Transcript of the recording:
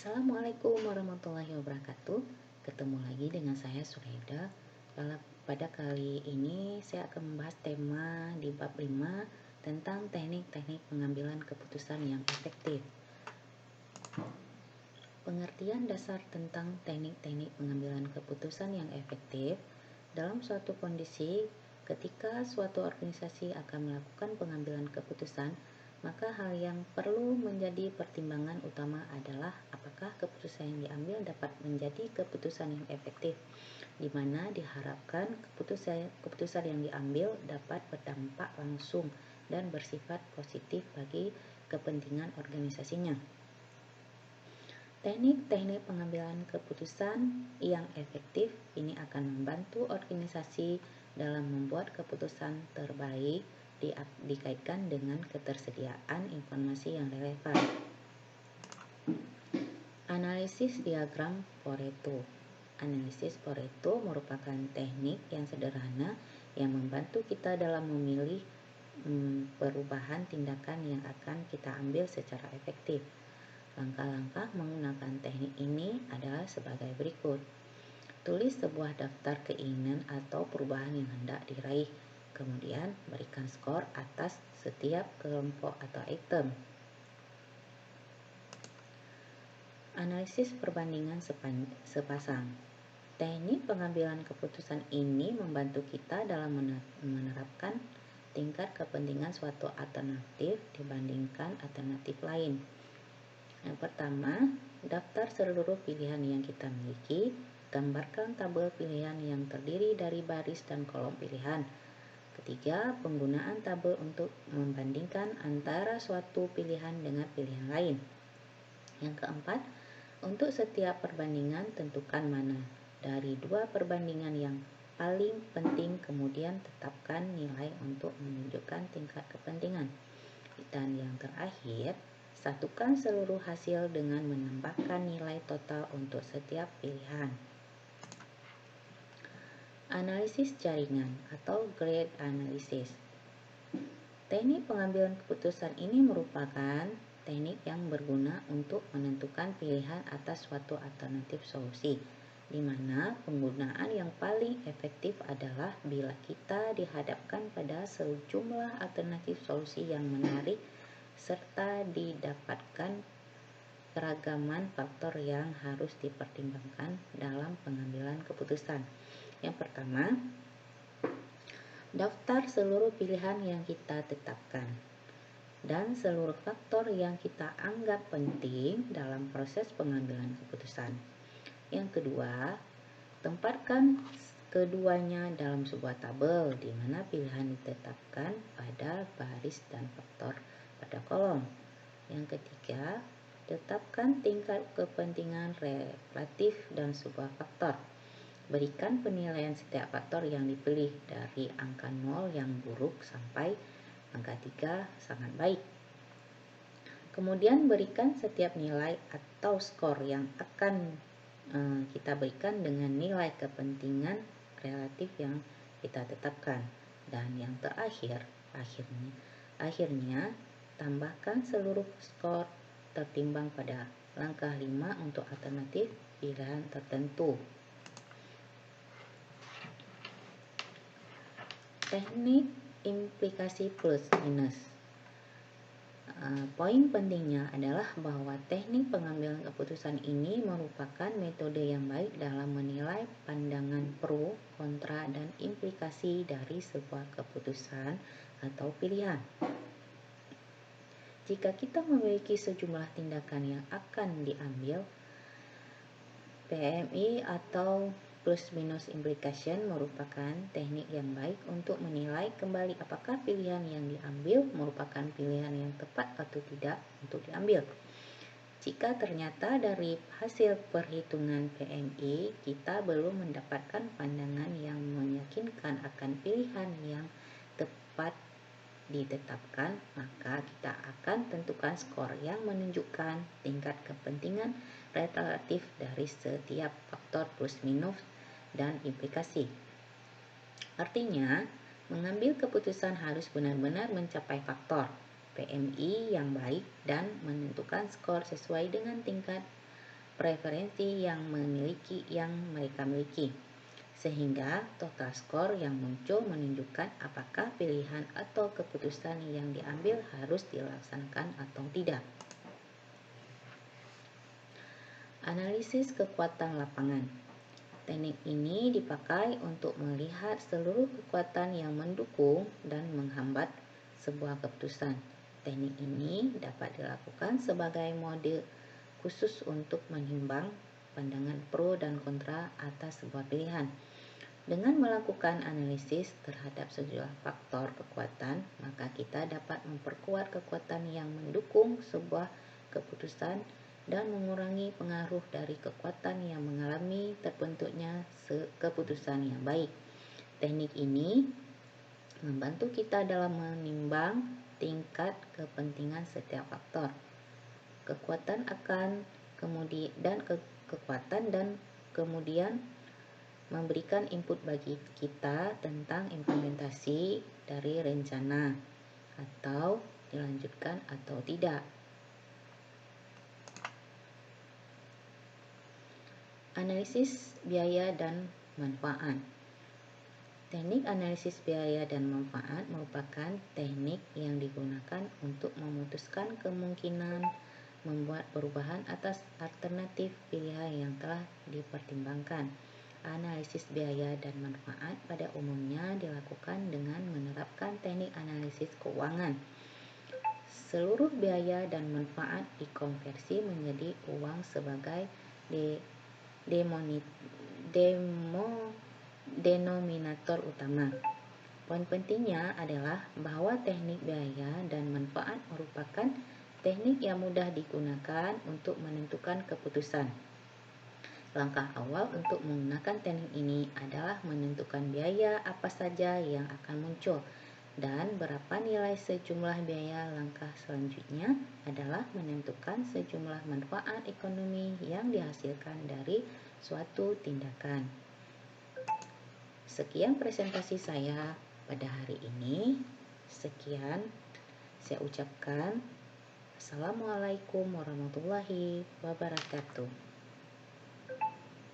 Assalamualaikum warahmatullahi wabarakatuh. Ketemu lagi dengan saya Suraida. Pada kali ini saya akan membahas tema di bab 5 tentang teknik-teknik pengambilan keputusan yang efektif. Pengertian dasar tentang teknik-teknik pengambilan keputusan yang efektif dalam suatu kondisi ketika suatu organisasi akan melakukan pengambilan keputusan, maka hal yang perlu menjadi pertimbangan utama adalah apakah keputusan yang diambil dapat menjadi keputusan yang efektif, di mana diharapkan keputusan yang diambil dapat berdampak langsung dan bersifat positif bagi kepentingan organisasinya. Teknik-teknik pengambilan keputusan yang efektif ini akan membantu organisasi dalam membuat keputusan terbaik dikaitkan dengan ketersediaan informasi yang relevan. Analisis diagram Pareto. Analisis Pareto merupakan teknik yang sederhana yang membantu kita dalam memilih perubahan tindakan yang akan kita ambil secara efektif. Langkah-langkah menggunakan teknik ini adalah sebagai berikut. Tulis sebuah daftar keinginan atau perubahan yang hendak diraih. Kemudian berikan skor atas setiap kelompok atau item. Analisis perbandingan sepasang. Teknik pengambilan keputusan ini membantu kita dalam menerapkan tingkat kepentingan suatu alternatif dibandingkan alternatif lain. Yang pertama, daftar seluruh pilihan yang kita miliki. Gambarkan tabel pilihan yang terdiri dari baris dan kolom pilihan. Ketiga, penggunaan tabel untuk membandingkan antara suatu pilihan dengan pilihan lain. Yang keempat, untuk setiap perbandingan tentukan mana dari dua perbandingan yang paling penting, kemudian tetapkan nilai untuk menunjukkan tingkat kepentingan. Dan yang terakhir, satukan seluruh hasil dengan menambahkan nilai total untuk setiap pilihan. Analisis jaringan atau grid analysis. Teknik pengambilan keputusan ini merupakan teknik yang berguna untuk menentukan pilihan atas suatu alternatif solusi, di mana penggunaan yang paling efektif adalah bila kita dihadapkan pada sejumlah alternatif solusi yang menarik serta didapatkan keragaman faktor yang harus dipertimbangkan dalam pengambilan keputusan. Yang pertama, daftar seluruh pilihan yang kita tetapkan dan seluruh faktor yang kita anggap penting dalam proses pengambilan keputusan. Yang kedua, tempatkan keduanya dalam sebuah tabel di mana pilihan ditetapkan pada baris dan faktor pada kolom. Yang ketiga, tetapkan tingkat kepentingan relatif dan sebuah faktor. Berikan penilaian setiap faktor yang dipilih dari angka 0 yang buruk sampai angka 3 sangat baik. Kemudian berikan setiap nilai atau skor yang akan kita berikan dengan nilai kepentingan relatif yang kita tetapkan. Dan yang terakhir, akhirnya tambahkan seluruh skor tertimbang pada langkah 5 untuk alternatif pilihan tertentu. Teknik implikasi plus minus. Poin pentingnya adalah bahwa teknik pengambilan keputusan ini merupakan metode yang baik dalam menilai pandangan pro, kontra, dan implikasi dari sebuah keputusan atau pilihan. Jika kita memiliki sejumlah tindakan yang akan diambil, PMI atau plus minus implication merupakan teknik yang baik untuk menilai kembali apakah pilihan yang diambil merupakan pilihan yang tepat atau tidak untuk diambil. Jika ternyata dari hasil perhitungan PMI kita belum mendapatkan pandangan yang meyakinkan akan pilihan yang tepat ditetapkan, maka kita akan tentukan skor yang menunjukkan tingkat kepentingan relatif dari setiap faktor plus minus dan implikasi. Artinya, mengambil keputusan harus benar-benar mencapai faktor PMI yang baik dan menentukan skor sesuai dengan tingkat preferensi yang mereka miliki, sehingga total skor yang muncul menunjukkan apakah pilihan atau keputusan yang diambil harus dilaksanakan atau tidak. Analisis kekuatan lapangan. Teknik ini dipakai untuk melihat seluruh kekuatan yang mendukung dan menghambat sebuah keputusan. Teknik ini dapat dilakukan sebagai model khusus untuk menimbang pandangan pro dan kontra atas sebuah pilihan. Dengan melakukan analisis terhadap sejumlah faktor kekuatan, maka kita dapat memperkuat kekuatan yang mendukung sebuah keputusan dan mengurangi pengaruh dari kekuatan yang mengalami terbentuknya keputusan yang baik. Teknik ini membantu kita dalam menimbang tingkat kepentingan setiap faktor, kekuatan dan kemudian memberikan input bagi kita tentang implementasi dari rencana atau dilanjutkan atau tidak. Analisis biaya dan manfaat. Teknik analisis biaya dan manfaat merupakan teknik yang digunakan untuk memutuskan kemungkinan membuat perubahan atas alternatif pilihan yang telah dipertimbangkan. Analisis biaya dan manfaat pada umumnya dilakukan dengan menerapkan teknik analisis keuangan. Seluruh biaya dan manfaat dikonversi menjadi uang sebagai denominator utama. Poin pentingnya adalah bahwa teknik biaya dan manfaat merupakan teknik yang mudah digunakan untuk menentukan keputusan. Langkah awal untuk menggunakan teknik ini adalah menentukan biaya apa saja yang akan muncul dan berapa nilai sejumlah biaya. Langkah selanjutnya adalah menentukan sejumlah manfaat ekonomi yang dihasilkan dari suatu tindakan. Sekian presentasi saya pada hari ini. Sekian saya ucapkan. Assalamualaikum warahmatullahi wabarakatuh.